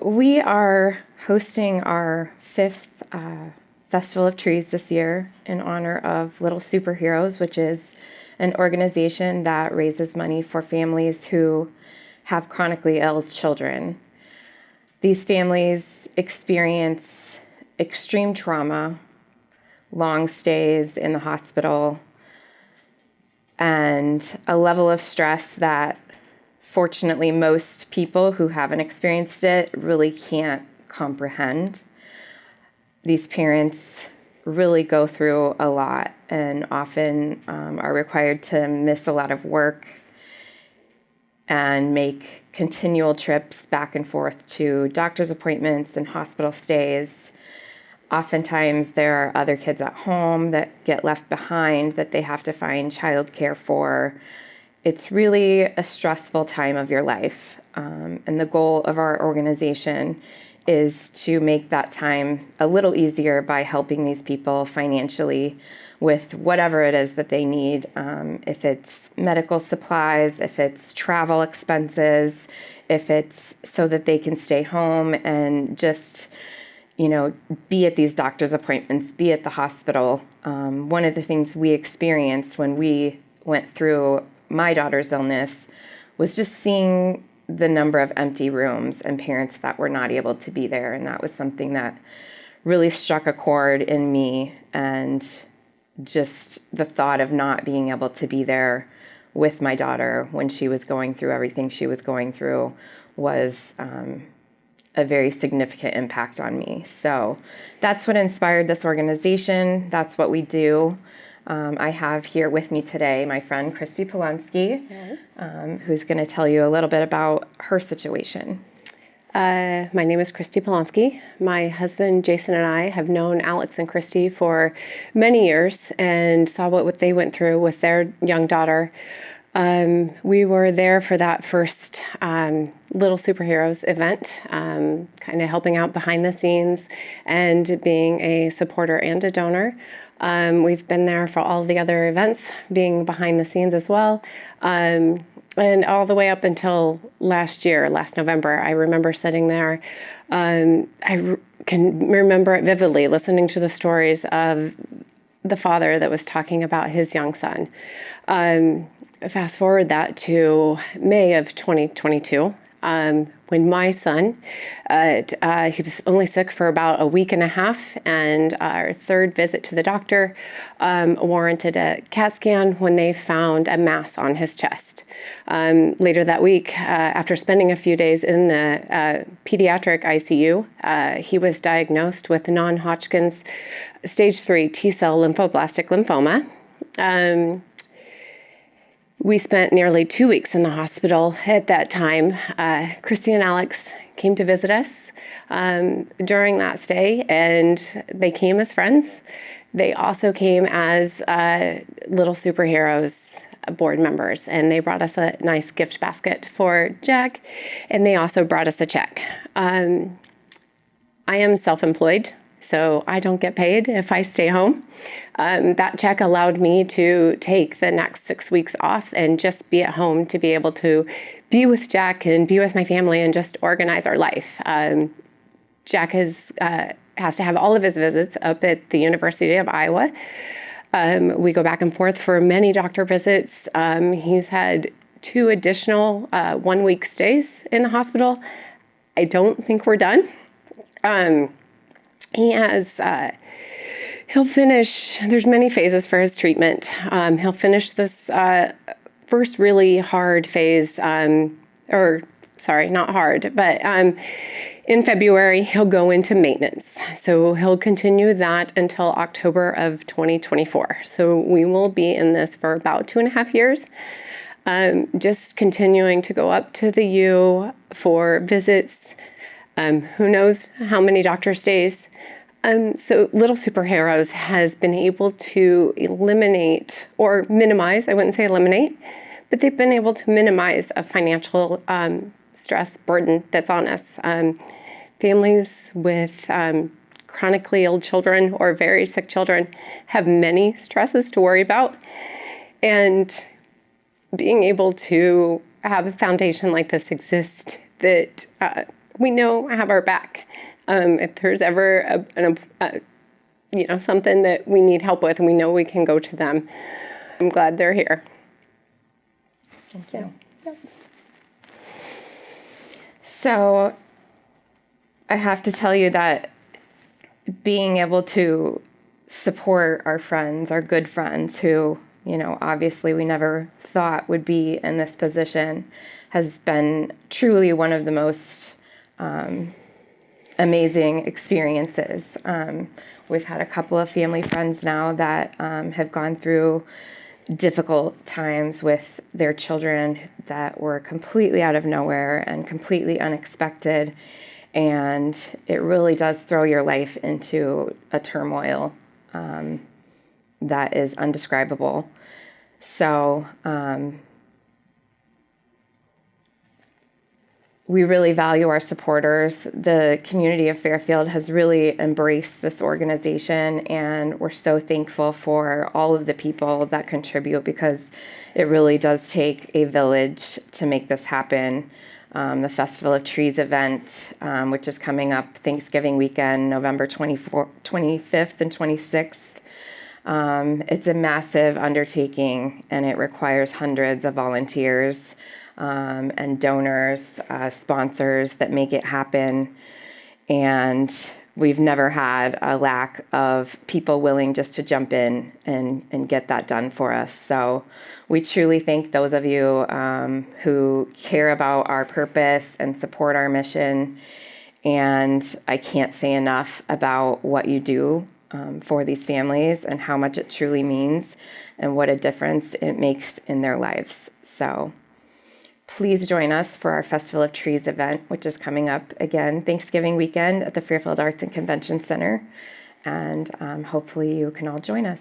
We are hosting our fifth Festival of Trees this year in honor of Little Superheroes, which is an organization that raises money for families who have chronically ill children. These families experience extreme trauma, long stays in the hospital, and a level of stress that fortunately most people who haven't experienced it really can't comprehend. These parents really go through a lot and often are required to miss a lot of work and make continual trips back and forth to doctor's appointments and hospital stays. Oftentimes there are other kids at home that get left behind that they have to find childcare for. It's really a stressful time of your life. And the goal of our organization is to make that time a little easier by helping these people financially with whatever it is that they need. If it's medical supplies, if it's travel expenses, if it's so that they can stay home and just be at these doctor's appointments, be at the hospital. One of the things we experienced when we went through my daughter's illness was just seeing the number of empty rooms and parents that were not able to be there. And that was something that really struck a chord in me. And just the thought of not being able to be there with my daughter when she was going through everything she was going through was a very significant impact on me. So that's what inspired this organization. That's what we do. I have here with me today my friend Christy Polonsky, who's going to tell you a little bit about her situation. My name is Christy Polonsky. My husband Jason and I have known Alex and Christy for many years and saw what they went through with their young daughter. We were there for that first Little Superheroes event, kind of helping out behind the scenes and being a supporter and a donor. We've been there for all the other events, being behind the scenes as well. And all the way up until last November, I remember sitting there. I can remember it vividly, listening to the stories of the father that was talking about his young son. Fast forward that to May of 2022, when my son, he was only sick for about a week and a half, and our third visit to the doctor warranted a CAT scan when they found a mass on his chest. Later that week, after spending a few days in the pediatric ICU, he was diagnosed with non-Hodgkin's stage 3 T-cell lymphoblastic lymphoma. We spent nearly 2 weeks in the hospital at that time. Christy and Alex came to visit us during that stay, and they came as friends. They also came as Little Superheroes board members, and they brought us a nice gift basket for Jack, and they also brought us a check. I am self-employed, so I don't get paid if I stay home. That check allowed me to take the next 6 weeks off and just be at home to be able to be with Jack and be with my family and just organize our life. Jack has to have all of his visits up at the University of Iowa. We go back and forth for many doctor visits. He's had 2 additional 1-week stays in the hospital. I don't think we're done. He has, he'll finish, there's many phases for his treatment. He'll finish this first really hard phase, not hard, but in February, he'll go into maintenance. So he'll continue that until October of 2024. So we will be in this for about 2.5 years. Just continuing to go up to the U for visits. Who knows how many doctor stays. So Little Superheroes has been able to eliminate or minimize, I wouldn't say eliminate, but they've been able to minimize a financial stress burden that's on us. Families with chronically ill children or very sick children have many stresses to worry about. And being able to have a foundation like this exist that we know have our back. If there's ever something that we need help with, we know we can go to them. I'm glad they're here. Thank you. Yep. So I have to tell you that being able to support our friends, our good friends who, obviously we never thought would be in this position, has been truly one of the most amazing experiences. We've had a couple of family friends now that have gone through difficult times with their children that were completely out of nowhere and completely unexpected. And it really does throw your life into a turmoil that is undescribable. So we really value our supporters. The community of Fairfield has really embraced this organization, and we're so thankful for all of the people that contribute, because it really does take a village to make this happen. The Festival of Trees event, which is coming up Thanksgiving weekend, November 25th and 26th. It's a massive undertaking, and it requires hundreds of volunteers and donors, sponsors that make it happen. And we've never had a lack of people willing just to jump in and get that done for us. So we truly thank those of you who care about our purpose and support our mission. And I can't say enough about what you do for these families and how much it truly means and what a difference it makes in their lives. So please join us for our Festival of Trees event, which is coming up again Thanksgiving weekend at the Fairfield Arts and Convention Center. And hopefully you can all join us.